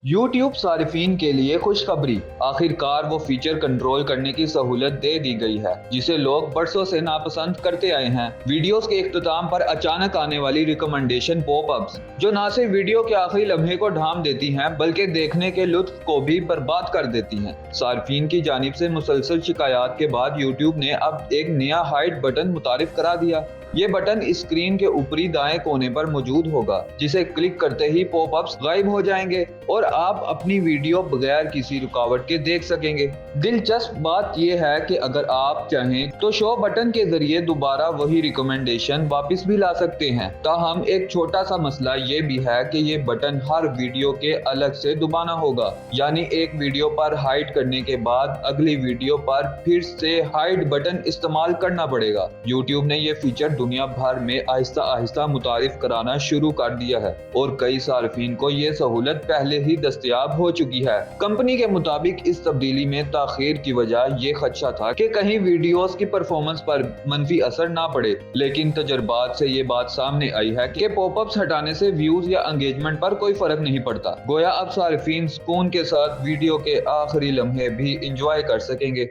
YouTube सार्फिन के लिए खुशखबरी। आखिरकार वो फीचर कंट्रोल करने की सहूलत दे दी गई है जिसे लोग बरसों से नापसंद करते आए हैं। वीडियोस के इख्तिताम पर अचानक आने वाली रिकमेंडेशन पॉपअप्स जो न सिर्फ वीडियो के आखिरी लम्हे को ढांप देती हैं बल्कि देखने के लुत्फ को भी बर्बाद कर देती हैं। सार्फिन की जानिब से मुसलसल शिकायत के बाद YouTube ने अब एक नया हाइड बटन मुतारिफ करा दिया। ये बटन स्क्रीन के ऊपरी दाएं कोने पर मौजूद होगा, जिसे क्लिक करते ही पॉपअप्स गायब हो जाएंगे और आप अपनी वीडियो बगैर किसी रुकावट के देख सकेंगे। दिलचस्प बात यह है कि अगर आप चाहें तो शो बटन के जरिए दोबारा वही रिकमेंडेशन वापस भी ला सकते हैं। ताहम एक छोटा सा मसला ये भी है कि ये बटन हर वीडियो के अलग से दबाना होगा, यानी एक वीडियो पर हाइड करने के बाद अगली वीडियो पर फिर से हाइड बटन इस्तेमाल करना पड़ेगा। YouTube ने ये फीचर दुनिया भर में आहिस्ता आहिस्ता मुतारिफ कराना शुरू कर दिया है और कई सार्फिन को ये सहूलत पहले ही दस्तयाब हो चुकी है। कंपनी के मुताबिक इस तब्दीली में ताखीर की वजह ये खदशा था कि कहीं वीडियोस की परफॉर्मेंस पर मनफी असर ना पड़े, लेकिन तजर्बात से ये बात सामने आई है कि पॉपअप्स हटाने से व्यूज या एंगेजमेंट पर कोई फर्क नहीं पड़ता। गोया अब सार्फिन सुकून के साथ वीडियो के आखिरी लम्हे भी इंजॉय कर सकेंगे।